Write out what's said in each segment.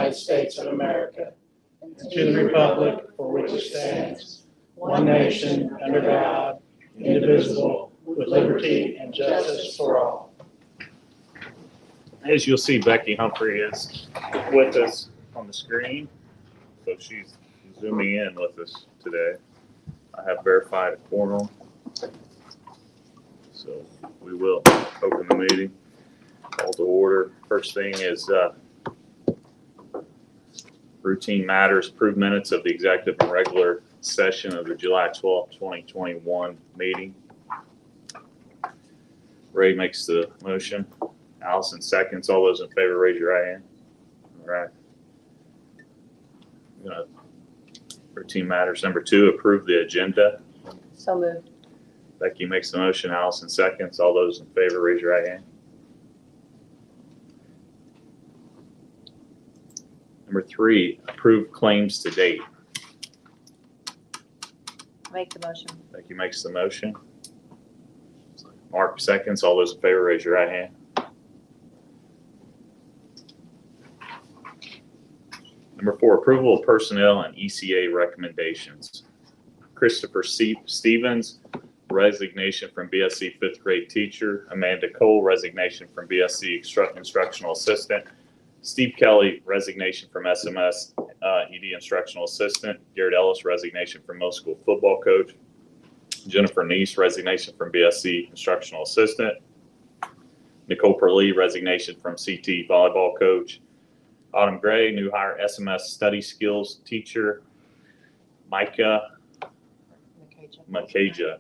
United States of America, and to the republic for which it stands, one nation, under God, indivisible, with liberty and justice for all. As you'll see, Becky Humphrey is with us on the screen, so she's zooming in with us today. I have verified a quorum, so we will open the meeting. Call to order. First thing is routine matters, approved minutes of the executive and regular session of the July 12th, 2021 meeting. Ray makes the motion. Allison seconds. All those in favor, raise your right hand. All right. Routine matters number 2, approve the agenda. So moved. Becky makes the motion. Allison seconds. All those in favor, raise your right hand. Number 3, approve claims to date. Make the motion. Becky makes the motion. Mark seconds. All those in favor, raise your right hand. Number 4, approval of personnel and ECA recommendations. Christopher Stevens, resignation from BSC 5th grade teacher. Amanda Cole, resignation from BSC instructional assistant. Steve Kelly, resignation from SMS ED instructional assistant. Garrett Ellis, resignation from middle school football coach. Jennifer Neese, resignation from BSC instructional assistant. Nicole Perlee, resignation from CT volleyball coach. Autumn Gray, new hire SMS study skills teacher. Micah Makaja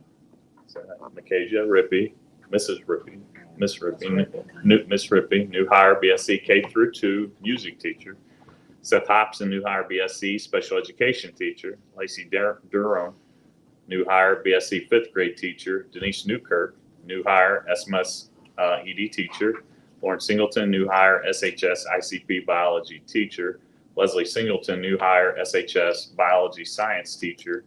Rippey, Mrs. Rippey, Miss Rippey, new hire BSC K through 2 music teacher. Seth Hobson, new hire BSC special education teacher. Lacey Durham, new hire BSC 5th grade teacher. Denise Newkirk, new hire SMS ED teacher. Lauren Singleton, new hire SHS ICP biology teacher. Leslie Singleton, new hire SHS biology science teacher.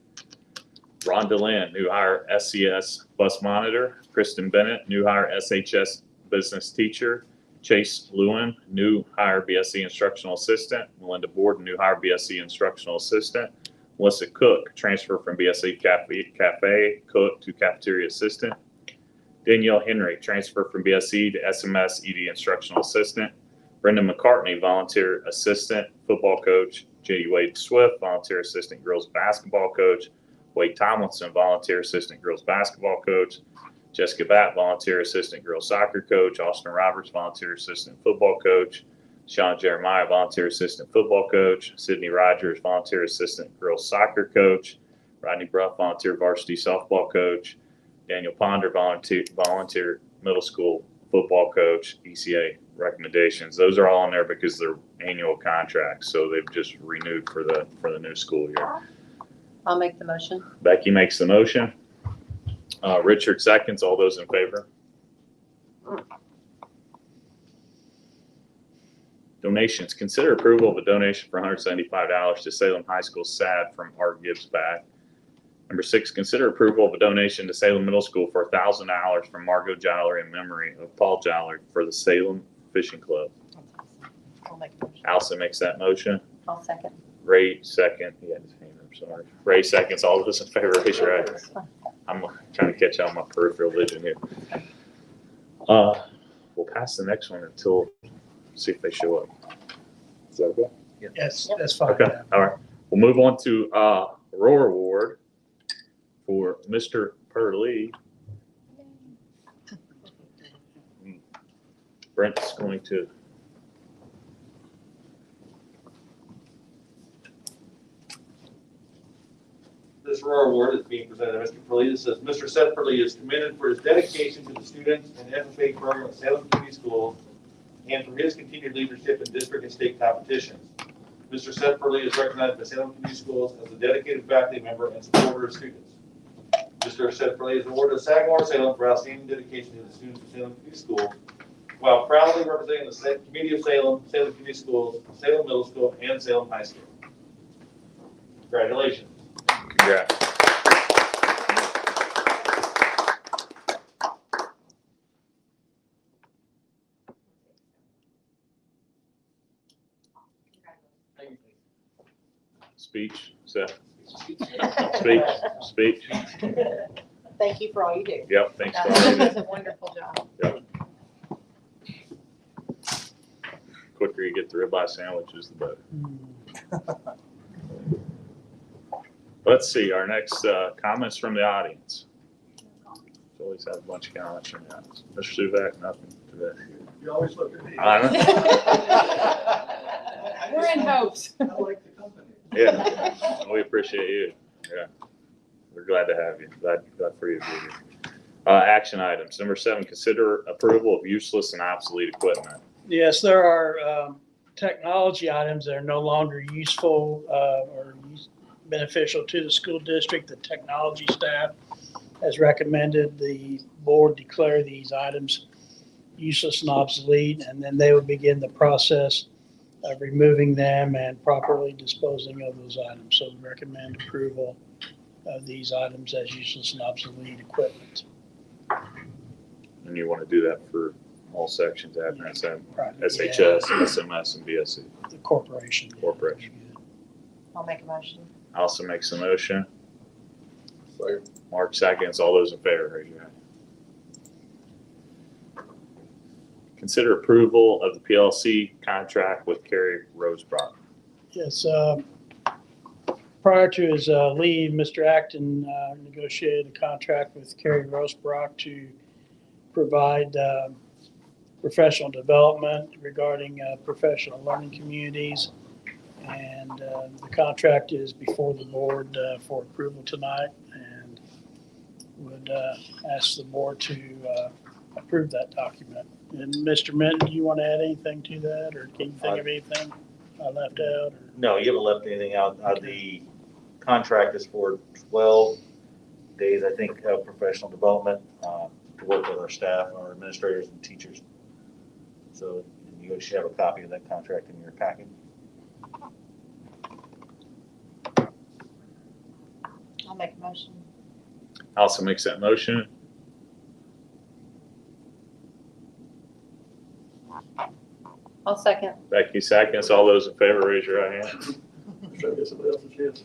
Rhonda Lynn, new hire SCS bus monitor. Kristen Bennett, new hire SHS business teacher. Chase Lewin, new hire BSC instructional assistant. Melinda Borden, new hire BSC instructional assistant. Melissa Cook, transfer from BSC cafe cook to cafeteria assistant. Danielle Henry, transfer from BSC to SMS ED instructional assistant. Brenda McCartney, volunteer assistant football coach. J.D. Wade Swift, volunteer assistant girls basketball coach. Wade Tomlinson, volunteer assistant girls basketball coach. Jessica Batt, volunteer assistant girls soccer coach. Austin Roberts, volunteer assistant football coach. Sean Jeremiah, volunteer assistant football coach. Sydney Rogers, volunteer assistant girls soccer coach. Rodney Bruff, volunteer varsity softball coach. Daniel Ponder, volunteer middle school football coach. ECA recommendations. Those are all on there because they're annual contracts, so they've just renewed for the new school year. I'll make the motion. Becky makes the motion. Richard seconds. All those in favor? Donations. Consider approval of a donation for $175 to Salem High School SAD from Art Gibbs back. Number 6, consider approval of a donation to Salem Middle School for $1,000 from Margot Jollery in memory of Paul Jollery for the Salem Fishing Club. I'll make the motion. Allison makes that motion. I'll second. Ray second. He had his hand up, sorry. Ray seconds. All of us in favor, raise your right. I'm trying to catch on my peripheral vision here. We'll pass the next one until see if they show up. Is that okay? Yes, that's fine. Okay. All right. We'll move on to Roar Award for Mr. Perlee. Brent's going to. This Roar Award is being presented to Mr. Perlee. It says, Mr. Seth Perlee is commended for his dedication to the students and FFA program at Salem Community Schools and for his continued leadership in district and state competitions. Mr. Seth Perlee is recognized by Salem Community Schools as a dedicated faculty member and supporter of students. Mr. Seth Perlee is awarded to Sagamore Salem for outstanding dedication to the students of Salem Community Schools, while proudly representing the community of Salem, Salem Community Schools, Salem Middle School, and Salem High School. Congratulations. Congrats. Speech, Seth? Speech? Thank you for all you do. Yep, thanks for all That you was do. a wonderful job. Quicker you get the ribeye sandwiches, the better. Let's see, our next comments from the audience. Always have a bunch of comments from the audience. Mr. Suvak, nothing today. You always look at me. I know. We're in hopes. I like the company. Yeah, we appreciate you. Yeah, we're glad to have you. Glad for you to be here. Action items. Number 7, consider approval of useless and obsolete equipment. Yes, there are technology items that are no longer useful or beneficial to the school district. The technology staff has recommended the board declare these items useless and obsolete, and then they would begin the process of removing them and properly disposing of those items. So we recommend approval of these items as useless and obsolete equipment. And you want to do that for all sections, admin, SM, Right. SHS, SMS, and BSC. The corporation. Corporation. I'll make a motion. Also makes a motion. Mark seconds. All those in favor, raise your hand. Consider approval of the PLC contract with Kerry Rosebrock. Yes, prior to his leave, Mr. Acton negotiated a contract with Kerry Rosebrock to provide professional development regarding professional learning communities. And the contract is before the board for approval tonight, and would ask the board to approve that document. And Mr. Minton, do you want to add anything to that, or can you think of anything I left out? Or? No, you haven't left anything out. The contract is for 12 days, I think, of professional development to work with our staff, our administrators and teachers. So you should have a copy of that contract in your packet. I'll make a motion. Also makes that motion. I'll second. Becky seconds. All those in favor, raise your right hand. Try to get somebody else a chance.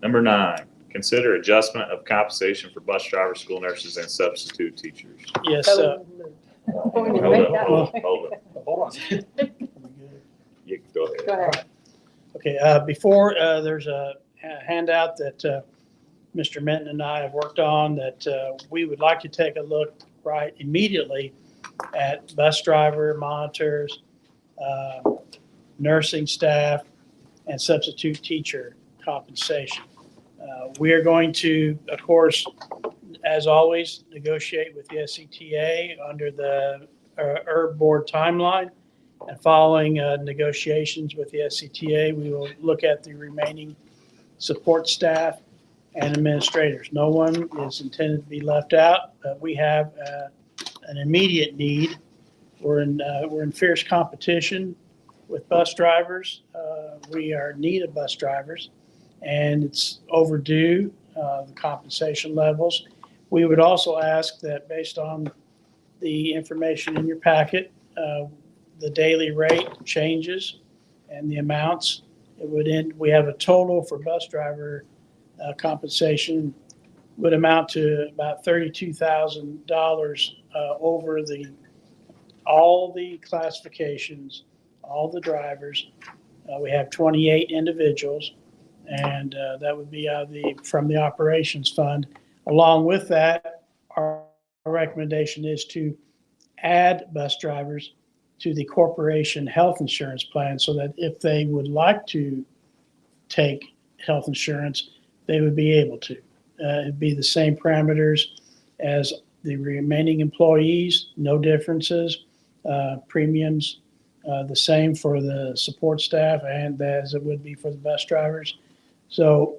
Number 9, consider adjustment of compensation for bus drivers, school nurses, and substitute teachers. Yes. So moved. Hold Make up, that hold motion. up, hold up. Hold on. You can go ahead. Go ahead. Okay, before, there's a handout that Mr. Minton and I have worked on that we would like to take a look right immediately at bus driver, monitors, nursing staff, and substitute teacher compensation. We are going to, of course, as always, negotiate with the SCTA under the ERB board timeline. And following negotiations with the SCTA, we will look at the remaining support staff and administrators. No one is intended to be left out, but we have an immediate need. We're in fierce competition with bus drivers. We are in need of bus drivers, and it's overdue, the compensation levels. We would also ask that based on the information in your packet, the daily rate changes and the amounts. We have a total for bus driver compensation would amount to about $32,000 over all the classifications, all the drivers. We have 28 individuals, and that would be from the operations fund. Along with that, our recommendation is to add bus drivers to the corporation health insurance plan so that if they would like to take health insurance, they would be able to. It'd be the same parameters as the remaining employees, no differences, premiums, the same for the support staff and as it would be for the bus drivers. So,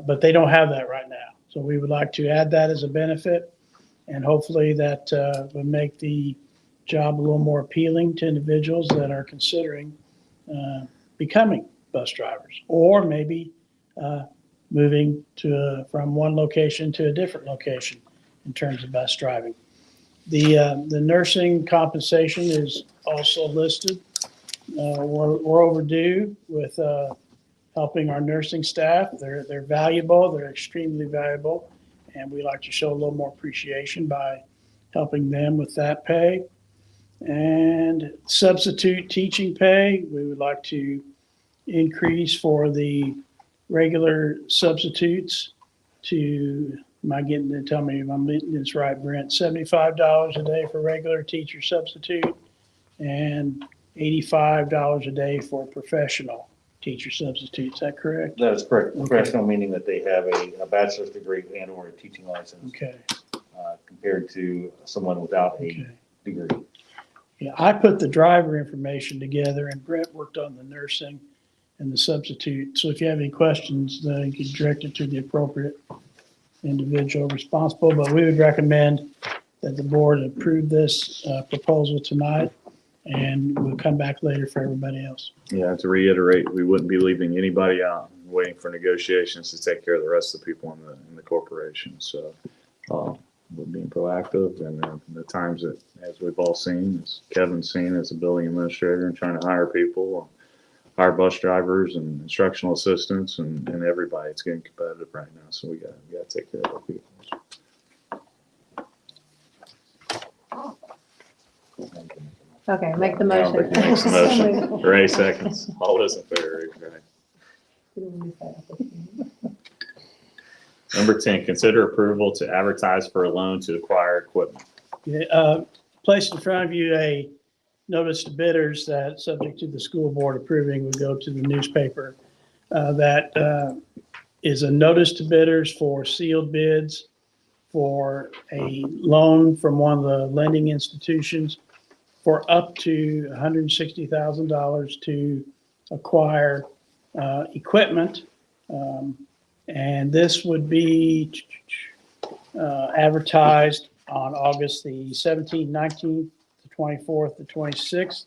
but they don't have that right now. So we would like to add that as a benefit, and hopefully that would make the job a little more appealing to individuals that are considering becoming bus drivers, or maybe moving from one location to a different location in terms of bus driving. The nursing compensation is also listed. We're overdue with helping our nursing staff. They're valuable. They're extremely valuable. And we like to show a little more appreciation by helping them with that pay. And substitute teaching pay, we would like to increase for the regular substitutes to, tell me if I'm getting this right, Brent, $75 a day for regular teacher substitute and $85 a day for professional teacher substitute. Is that correct? That is correct. Okay. Professional meaning that they have a bachelor's degree and or a teaching license Okay. compared to someone without Okay. a degree. Yeah, I put the driver information together and Brent worked on the nursing and the substitute. So if you have any questions, you can direct it to the appropriate individual responsible. But we would recommend that the board approve this proposal tonight, and we'll come back later for everybody else. Yeah, to reiterate, we wouldn't be leaving anybody out, waiting for negotiations to take care of the rest of the people in the corporation. So we're being proactive, and the times that, as we've all seen, as Kevin's seen as a building administrator and trying to hire people, hire bus drivers and instructional assistants and everybody, it's getting competitive right now. So we got to take care of our people. Okay, make the Now, motion. Ricky makes the motion. Ray seconds. All those in favor, raise your hand. Number 10, consider approval to advertise for a loan to acquire equipment. Placed in front of you a notice to bidders that, subject to the school board approving, would go to the newspaper. That is a notice to bidders for sealed bids for a loan from one of the lending institutions for up to $160,000 to acquire equipment. And this would be advertised on August the 17th, 19th, the 24th, the 26th.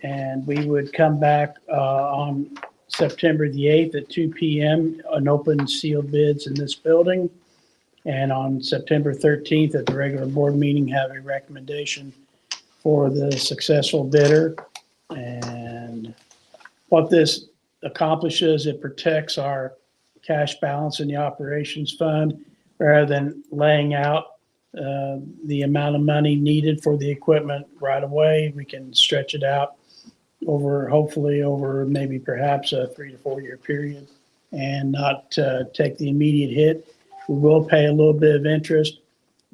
And we would come back on September the 8th at 2 p.m. and open sealed bids in this building. And on September 13th at the regular board meeting, have a recommendation for the successful bidder. And what this accomplishes, it protects our cash balance in the operations fund rather than laying out the amount of money needed for the equipment right away. We can stretch it out hopefully over maybe perhaps a 3 to 4 year period and not take the immediate hit. We will pay a little bit of interest,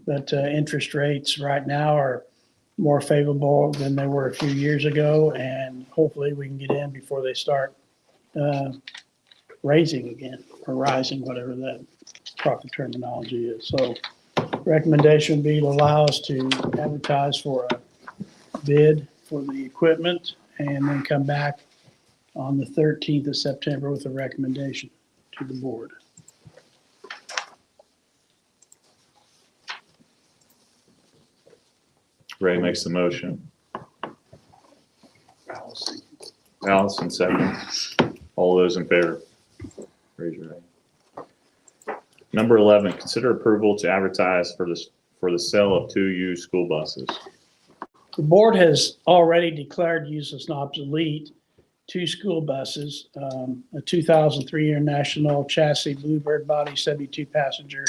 but interest rates right now are more favorable than they were a few years ago, and hopefully we can get in before they start raising again, or rising, whatever that proper terminology is. So recommendation would be to allow us to advertise for a bid for the equipment and then come back on the 13th of September with a recommendation to the board. Ray makes the motion. Allison seconds. All those in favor, raise your hand. Number 11, consider approval to advertise for the sale of 2 used school buses. The board has already declared useless and obsolete 2 school buses, a 2003 International Chassis Bluebird Body 72 passenger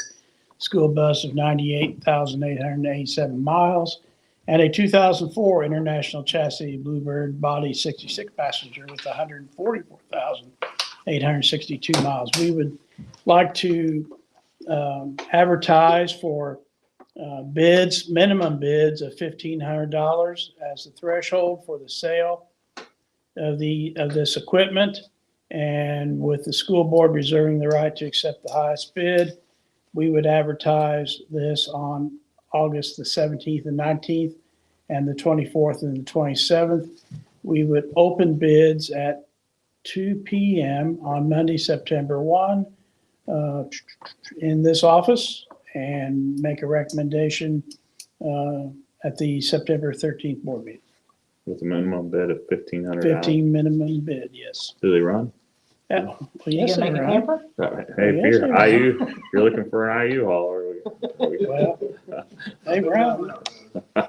school bus of 98,887 miles, and a 2004 International Chassis Bluebird Body 66 passenger with 144,862 miles. We would like to advertise for bids, minimum bids of $1,500 as the threshold for the sale of this equipment. And with the school board reserving the right to accept the highest bid, we would advertise this on August the 17th and 19th and the 24th and the 27th. We would open bids at 2 p.m. on Monday, September 1 in this office and make a recommendation at the September 13th board meeting. With a minimum bid of $1,500. 15 minimum bid, yes. Do they run? Yeah, well, You yes, gonna make they're a right. camper? Hey, Yes, here, they IU, you're looking for an IU hauler. Well, hey, Brown. I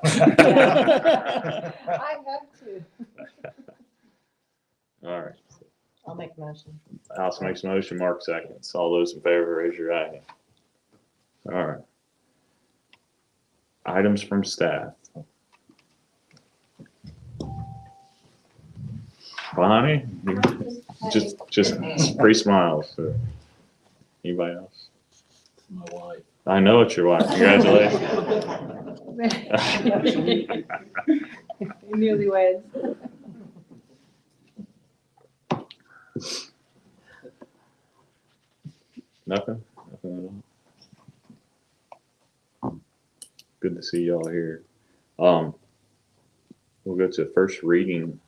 have to. All right. I'll make a motion. House makes a motion, Mark seconds. All those in favor, raise your hand. All right. Items from staff. Bonnie, just free smiles. Anybody else? My wife. I know it's your wife. Congratulations. Newlyweds. Nothing? Nothing at all? Good to see y'all here. We'll go to first reading.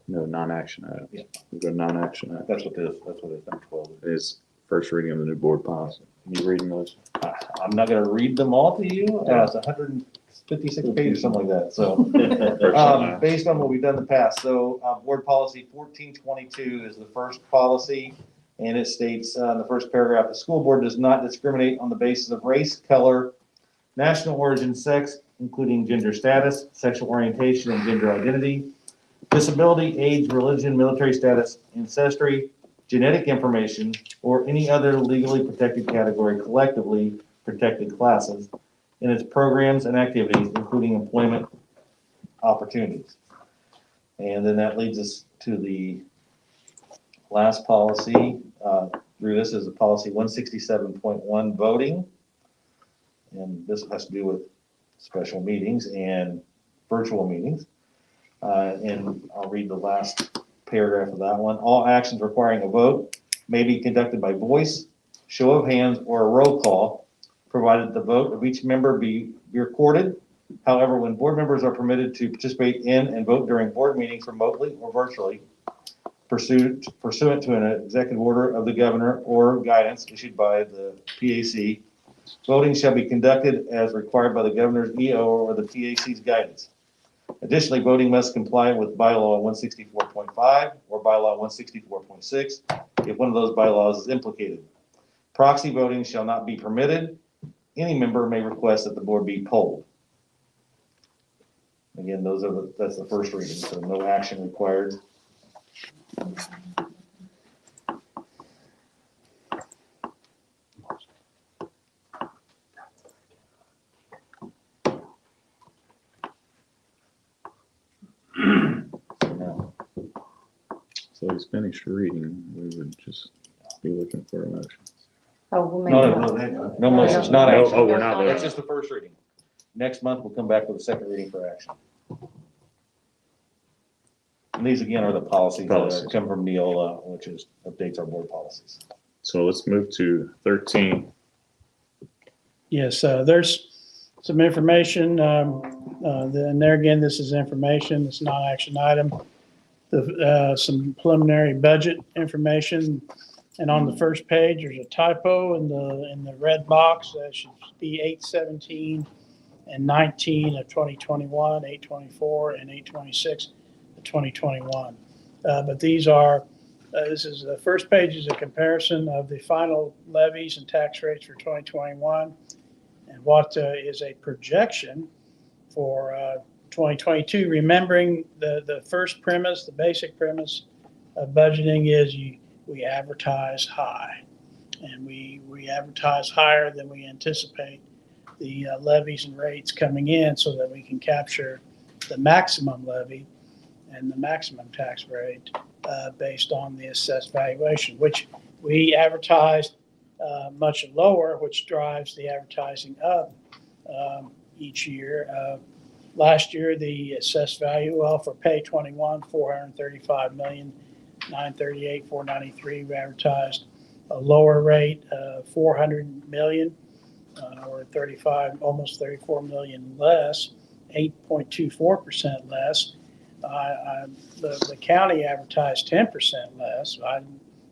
No, non-action item. Yeah. We'll go non-action item. That's what it is, number 12. Is first reading of the new board policy. Can you reading those? I'm not gonna read them all to you, it's 156 pages, something like that, so. Based on what we've done in the past, so, board policy 1422 is the first policy. And it states, in the first paragraph, the school board does not discriminate on the basis of race, color, national origin, sex, including gender status, sexual orientation, and gender identity, disability, age, religion, military status, ancestry, genetic information, or any other legally protected category, collectively protected classes, in its programs and activities, including employment opportunities. And then that leads us to the last policy through this is a policy 167.1 voting. And this has to do with special meetings and virtual meetings. And I'll read the last paragraph of that one. All actions requiring a vote may be conducted by voice, show of hands, or a roll call, provided the vote of each member be recorded. However, when board members are permitted to participate in and vote during board meetings remotely or virtually, pursuant to an executive order of the governor or guidance issued by the PAC, voting shall be conducted as required by the governor's EO or the PAC's guidance. Additionally, voting must comply with bylaw 164.5 or bylaw 164.6 if one of those bylaws is implicated. Proxy voting shall not be permitted. Any member may request that the board be polled. Again, that's the first reading, so no action required. So he's finished reading. We would just be looking for a motion. Oh, we'll make. No motions, not No, action. oh, we're not That's voting. just the first reading. Next month, we'll come back with a second reading for action. And these again are the policies that come from Neola, which is updates our board policies. So let's move to 13. Yes, there's some information, and there again, this is information, it's not action item. Some preliminary budget information, and on the first page, there's a typo in the red box. That should be 817 and 19 of 2021, 824 and 826 of 2021. But these are, this is the first page is a comparison of the final levies and tax rates for 2021 and what is a projection for 2022. Remembering the first premise, the basic premise of budgeting is we advertise high, and we advertise higher than we anticipate the levies and rates coming in so that we can capture the maximum levy and the maximum tax rate based on the assessed valuation, which we advertised much lower, which drives the advertising up each year. Last year, the assessed value, well, for pay 21, 435 million, 938, 493. We advertised a lower rate, 400 million, or 35, almost 34 million less, 8.24% less. The county advertised 10% less. I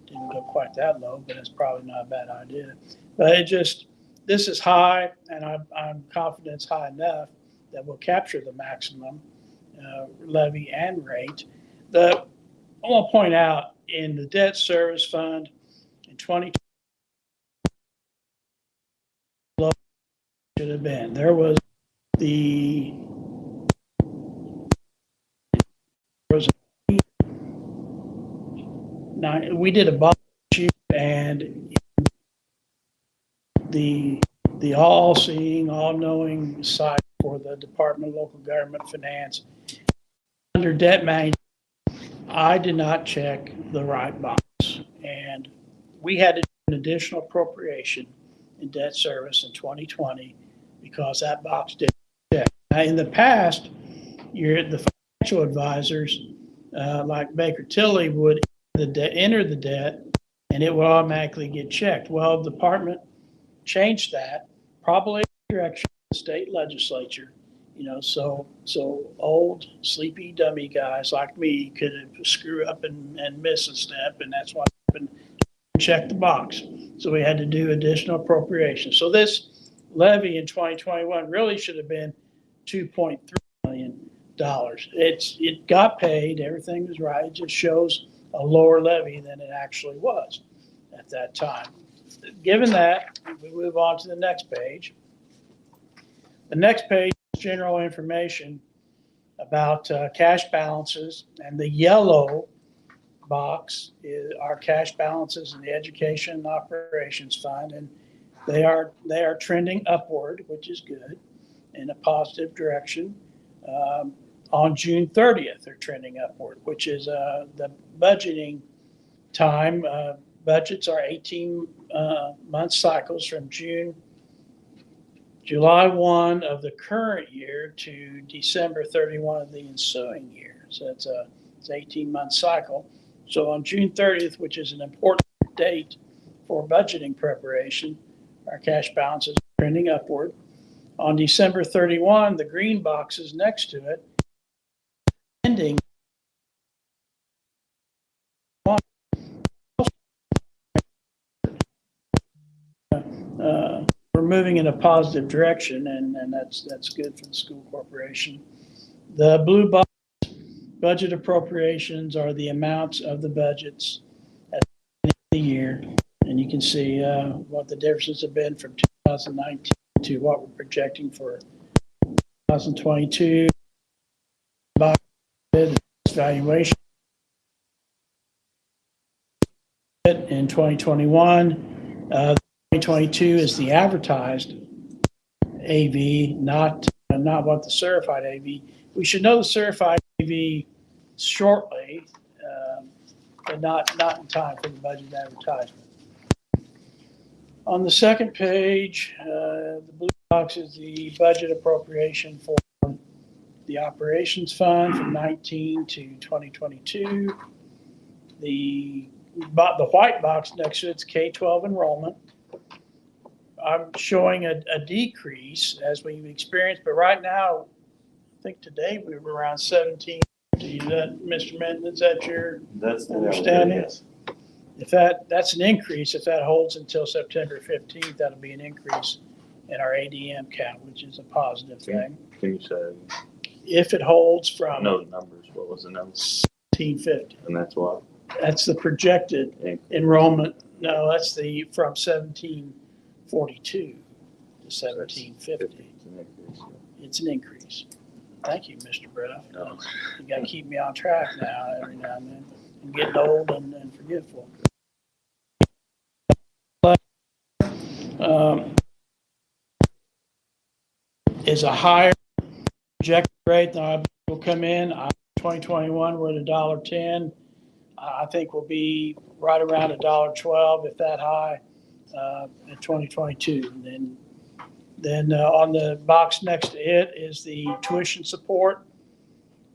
didn't go quite that low, but it's probably not a bad idea. But this is high, and I'm confident it's high enough that will capture the maximum levy and rate. I want to point out in the debt service fund in 2020 should have been. There was Now, we did a bond issue, and the all-seeing, all-knowing site for the Department of Local Government Finance under debt management, I did not check the right box, and we had to do an additional appropriation in debt service in 2020 because that box didn't check. Now, in the past, the financial advisors, like Baker Tilly, would enter the debt, and it would automatically get checked. Well, the department changed that, probably in the direction of the state legislature. So old sleepy dummy guys like me could screw up and miss a step, and that's what happened. Check the box. So we had to do additional appropriation. So this levy in 2021 really should have been $2.3 million. It got paid. Everything was right. It just shows a lower levy than it actually was at that time. Given that, we move on to the next page. The next page is general information about cash balances, and the yellow box is our cash balances in the Education and Operations Fund, and they are trending upward, which is good, in a positive direction. On June 30th, they're trending upward, which is the budgeting time. Budgets are 18-month cycles from July 1 of the current year to December 31 of the ensuing year. So it's an 18-month cycle. So on June 30th, which is an important date for budgeting preparation, our cash balance is trending upward. On December 31, the green boxes next to it, ending we're moving in a positive direction, and that's good for the school corporation. The blue box budget appropriations are the amounts of the budgets at the end of the year, and you can see what the differences have been from 2019 to what we're projecting for 2022. Valuation in 2021. 2022 is the advertised AV, not what the certified AV. We should know the certified AV shortly, but not in time for the budget advertisement. On the second page, the blue box is the budget appropriation for the operations fund from 19 to 2022. The white box next to it's K-12 enrollment. I'm showing a decrease as we've experienced, but right now, I think today we were around 17. Is that, Mr. Minton, is that your understanding? Yes. If that's an increase, if that holds until September 15th, that'll be an increase in our ADM count, which is a positive thing. Can you say? If it holds from No numbers. What was the number? 1750. And that's what? That's the projected enrollment. No, that's from 1742 to 1750. It's an increase. Thank you, Mr. Breff. No. You got to keep me on track now every now and then. I'm getting old and forgetful. Is a higher projected rate than I will come in. 2021, we're at $1.10. I think we'll be right around $1.12, if that high, in 2022. And then on the box next to it is the tuition support.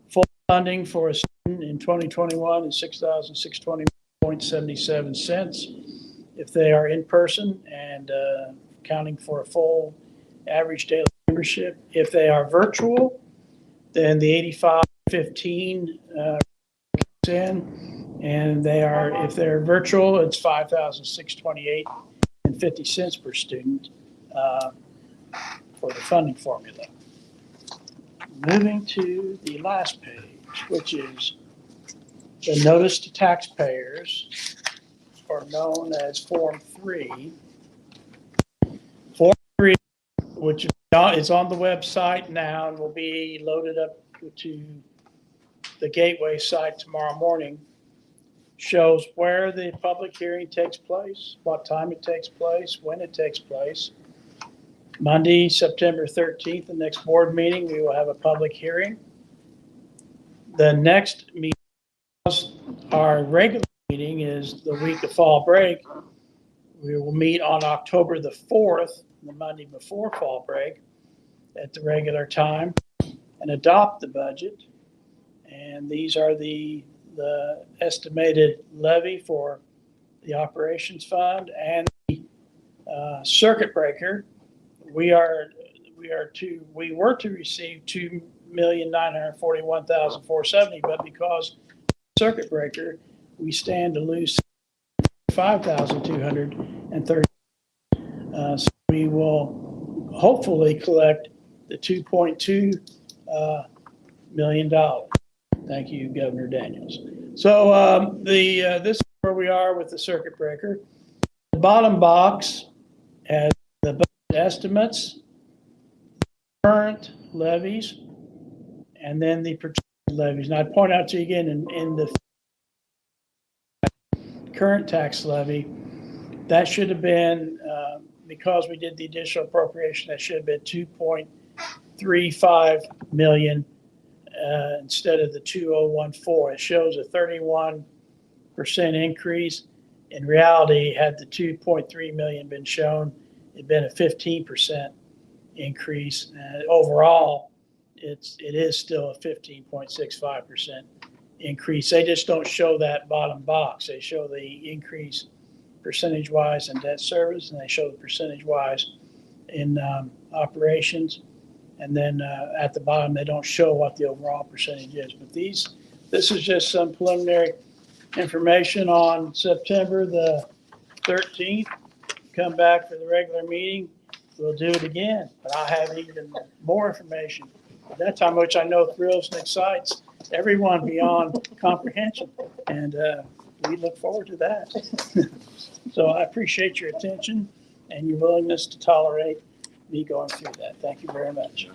Full funding for a student in 2021 is $6,620.77 if they are in person and accounting for a full average daily membership. If they are virtual, then the 8515 comes in, and if they're virtual, it's $5,628.50 per student for the funding formula. Moving to the last page, which is the notice to taxpayers, or known as Form 3. Form 3, which is on the website now and will be loaded up to the Gateway site tomorrow morning, shows where the public hearing takes place, what time it takes place, when it takes place. Monday, September 13th, the next board meeting, we will have a public hearing. The next meeting, our regular meeting is the week of fall break. We will meet on October the 4th, the Monday before fall break, at the regular time and adopt the budget. And these are the estimated levy for the operations fund and the circuit breaker. We were to receive $2,941,470, but because circuit breaker, we stand to lose $5,230. So we will hopefully collect the $2.2 million. Thank you, Governor Daniels. So this is where we are with the circuit breaker. The bottom box has the budget estimates, current levies, and then the projected levies. And I'd point out to you again in the current tax levy, that should have been, because we did the additional appropriation, that should have been 2.35 million instead of the 2,014. It shows a 31% increase. In reality, had the 2.3 million been shown, it'd been a 15% increase. Overall, it is still a 15.65% increase. They just don't show that bottom box. They show the increase percentage-wise in debt service, and they show the percentage-wise in operations. And then at the bottom, they don't show what the overall percentage is. But this is just some preliminary information on September the 13th. Come back for the regular meeting. We'll do it again, but I'll have even more information at that time, which I know thrills and excites everyone beyond comprehension. And we look forward to that. So I appreciate your attention and your willingness to tolerate me going through that. Thank you very much.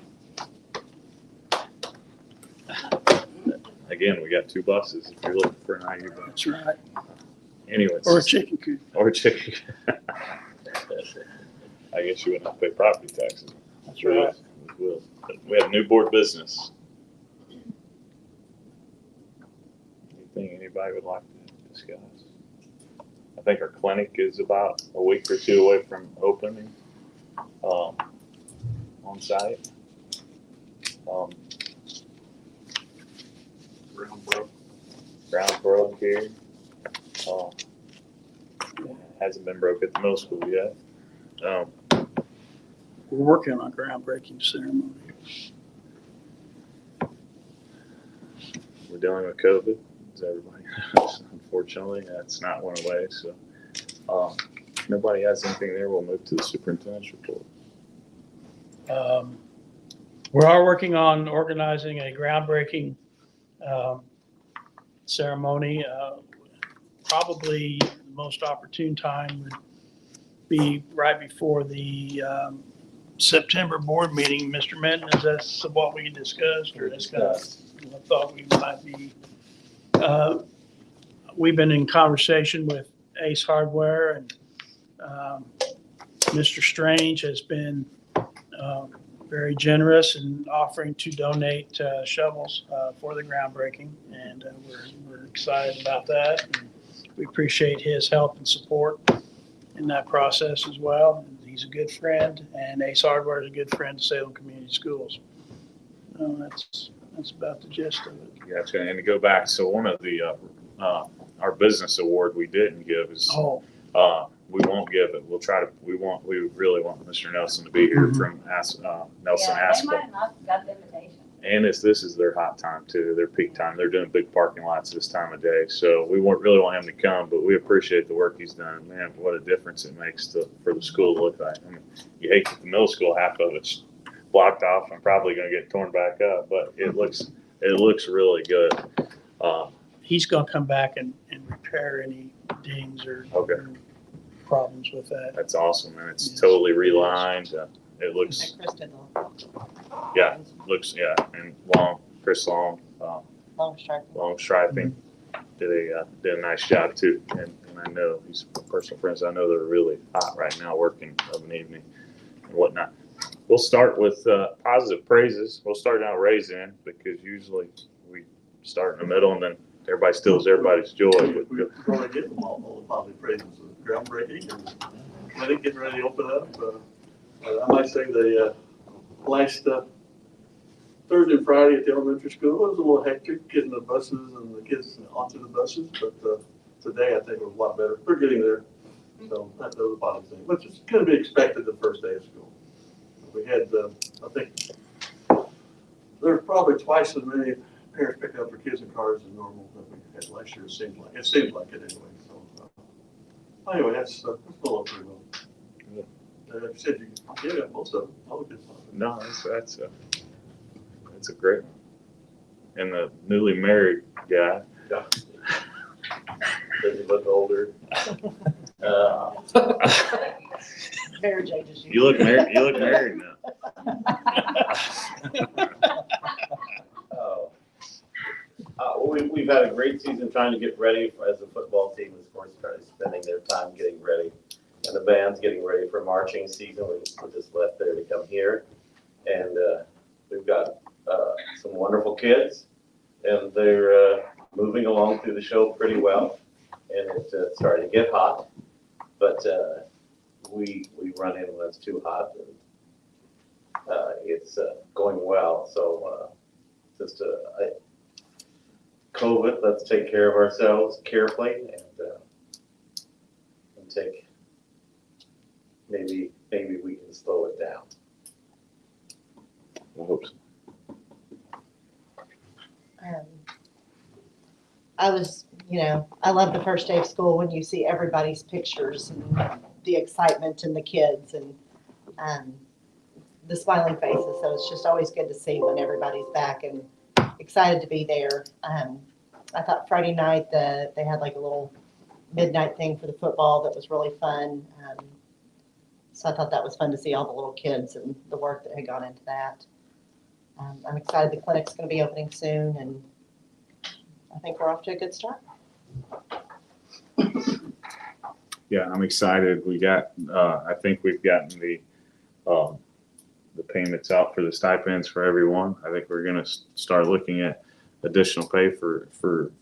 Again, we got 2 buses if you're looking for an IU bus. That's right. Anyways. Or a chicken coop. Or a chicken. I guess you wouldn't have to pay property taxes. That's right. We have new board business. Anything anybody would like to discuss? I think our clinic is about a week or 2 away from opening on site. Ground broke here. Hasn't been broke at the middle school yet. We're working on a groundbreaking ceremony. We're dealing with COVID, as everybody knows. Unfortunately, that's not went away. So, if nobody has anything there, we'll move to the superintendent's report. We are working on organizing a groundbreaking ceremony. Probably the most opportune time would be right before the September board meeting. Mr. Minton, is that what we discussed, or discussed? I thought we might be. We've been in conversation with Ace Hardware, and Mr. Strange has been very generous in offering to donate shovels for the groundbreaking, and we're excited about that. And we appreciate his help and support in that process as well. He's a good friend, and Ace Hardware is a good friend to Salem Community Schools. That's about the gist of it. Gotcha. And to go back, so one of the our business award we didn't give is we won't give it. We'll try to. We really want Mr. Nelson to be here from Nelson They Asphalt. might not have got the invitation. And this is their hot time too, their peak time. They're doing big parking lots this time of day. So we really want him to come, but we appreciate the work he's done. Man, what a difference it makes for the school to look like. I mean, you hate that the middle school, half of it's blocked off and probably going to get torn back up, but it looks really good. He's going to come back and repair any dings or problems with that. That's awesome, man. It's totally relined. It looks, Chris did and Chris Long, long striping. long striping. did a nice job too. And I know these personal friends, I know they're really hot right now working of an evening and whatnot. We'll start with positive praises. We'll start out raising because usually we start in the middle and then everybody steals everybody's joy. But We're going to get them all the positive praises. Groundbreaking and clinic getting ready to open up. I might say the last Thursday and Friday at the elementary school was a little hectic getting the buses and the kids onto the buses, but today I think it was a lot better. We're getting there, so that was a positive thing, which is going to be expected the first day of school. We had, I think, there's probably twice as many parents picking up their kids in cars as normal that we had last year. It seems like it anyway. So anyway, that's going on pretty well. Like I said, you got most of them. All the good stuff. no, that's a great one. And the newly married guy. Yeah. Does he look older? Marriage ages You look married. You look married now. Oh. We've had a great season trying to get ready as a football team. Of course, spending their time getting ready. And the band's getting ready for marching season. We just left there to come here. And we've got some wonderful kids. And they're moving along through the show pretty well. And it's starting to get hot. But we run in when it's too hot. And it's going well. So just COVID, let's take care of ourselves carefully and take, maybe we can slow it down. I hope so. I love the first day of school when you see everybody's pictures and the excitement and the kids and the smiling faces. So it's just always good to see when everybody's back and excited to be there. I thought Friday night they had like a little midnight thing for the football that was really fun. So I thought that was fun to see all the little kids and the work that had gone into that. I'm excited the clinic's going to be opening soon, and I think we're off to a good start. Yeah, I'm excited. We got, I think we've gotten the payments out for the stipends for everyone. I think we're going to start looking at additional pay for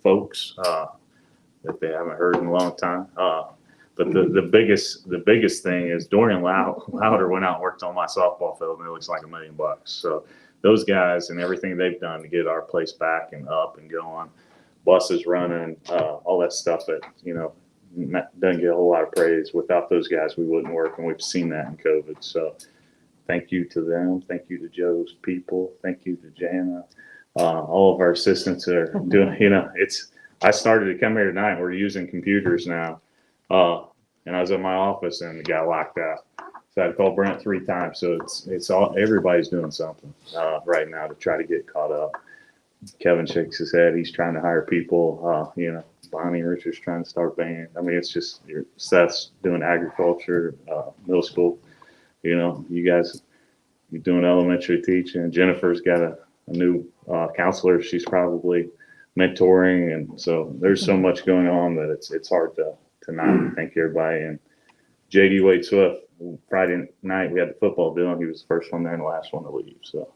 folks that they haven't heard in a long time. But the biggest thing is Dorian Louder went out and worked on my softball field, and it looks like $1 million. So those guys and everything they've done to get our place back and up and going, buses running, all that stuff that doesn't get a whole lot of praise. Without those guys, we wouldn't work, and we've seen that in COVID. So thank you to them. Thank you to Joe's people. Thank you to Jana. All of our assistants are doing. I started to come here tonight. We're using computers now. And I was in my office and the guy locked out. So I called Brent 3 times. So it's all, everybody's doing something right now to try to get caught up. Kevin shakes his head. He's trying to hire people. Bonnie and Richard's trying to start band. I mean, it's just Seth's doing agriculture, middle school. You guys, you're doing elementary teaching. Jennifer's got a new counselor. She's probably mentoring. And so there's so much going on that it's hard to not thank everybody. And JD Wade Swift, Friday night we had the football deal, and he was the first one there and the last one to leave. So,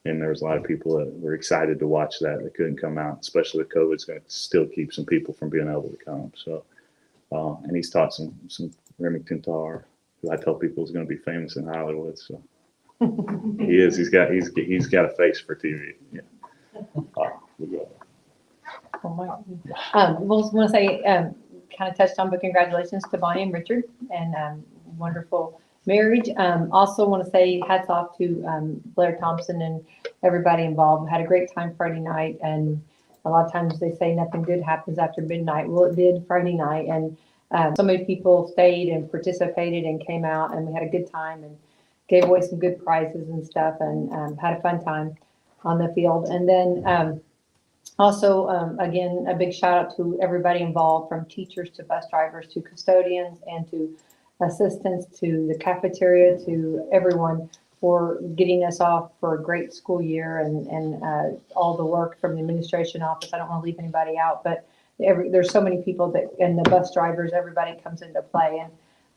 and there was a lot of people that were excited to watch that. They couldn't come out, especially with COVID. It's going to still keep some people from being able to come. So, and he's taught some Remington tar, who I tell people is going to be famous in Hollywood. So he is. He's got a face for TV. Yeah. We'll go. We'll want to say, kind of touched on, but congratulations to Bonnie and Richard and wonderful marriage. Also want to say hats off to Blair Thompson and everybody involved. We had a great time Friday night, and a lot of times they say nothing good happens after midnight. Well, it did Friday night, and so many people stayed and participated and came out, and we had a good time and gave away some good prizes and stuff, and had a fun time on the field. And then also, again, a big shout out to everybody involved, from teachers to bus drivers to custodians and to assistants to the cafeteria, to everyone for getting us off for a great school year, and all the work from the administration office. I don't want to leave anybody out, but there's so many people that, and the bus drivers, everybody comes into play,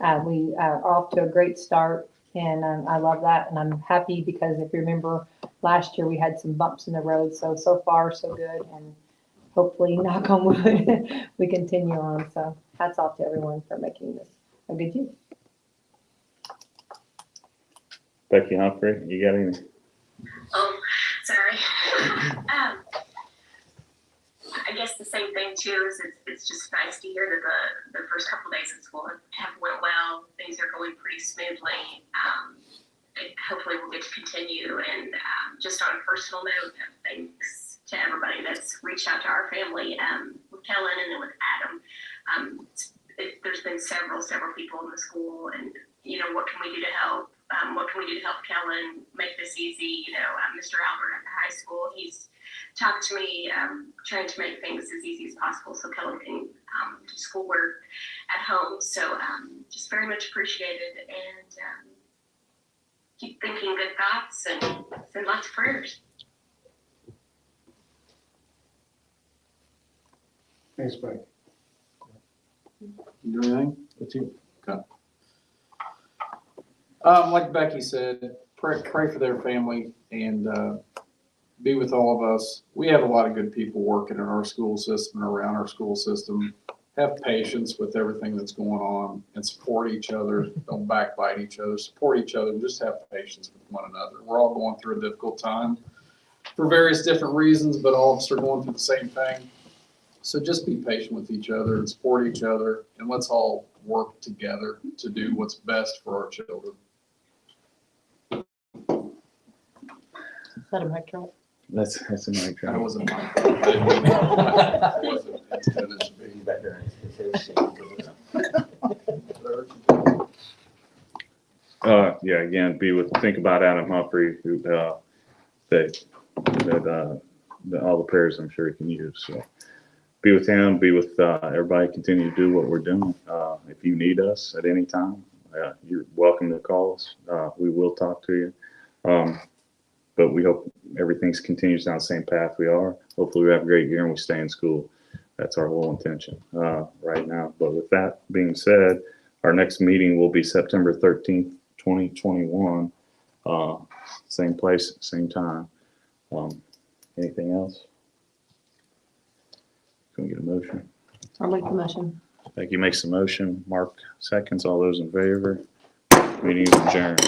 and we are off to a great start. And I love that, and I'm happy because if you remember last year we had some bumps in the road, so far so good, and hopefully, knock on wood, we continue on. So hats off to everyone for making this a good year. Becky Humphrey, you got any? Oh, sorry. I guess the same thing too is it's just nice to hear that the first couple days at school have went well. Things are going pretty smoothly. Hopefully we'll get to continue. And just on a personal note, thanks to everybody that's reached out to our family with Kellen and then with Adam. There's been several people in the school, and what can we do to help? What can we do to help Kellen make this easy? Mr. Albert at the high school, he's talked to me, trying to make things as easy as possible so Kellen can do schoolwork at home. So just very much appreciated, and keep thinking good thoughts and send lots of prayers. Thanks, Mike. You do anything? That's you. Like Becky said, pray for their family and be with all of us. We have a lot of good people working in our school system and around our school system. Have patience with everything that's going on and support each other. Don't backbite each other. Support each other and just have patience with one another. We're all going through a difficult time for various different reasons, but all of us are going through the same thing. So just be patient with each other and support each other, and let's all work together to do what's best for our children. Is that a mic drop? That's a mic drop. That wasn't my fault. I didn't mean it. It wasn't intended to be. Back there. Yeah, again, think about Adam Humphrey, who, that all the prayers I'm sure he can use. So be with him, be with, everybody, continue to do what we're doing. If you need us at any time, you're welcome to call us. We will talk to you. But we hope everything continues down the same path we are. Hopefully we have a great year and we stay in school. That's our whole intention right now. But with that being said, our next meeting will be September 13th, 2021. Same place, same time. Anything else? Can we get a motion? I'll make the motion. Becky makes the motion. Mark seconds. All those in favor. Meeting is adjourned.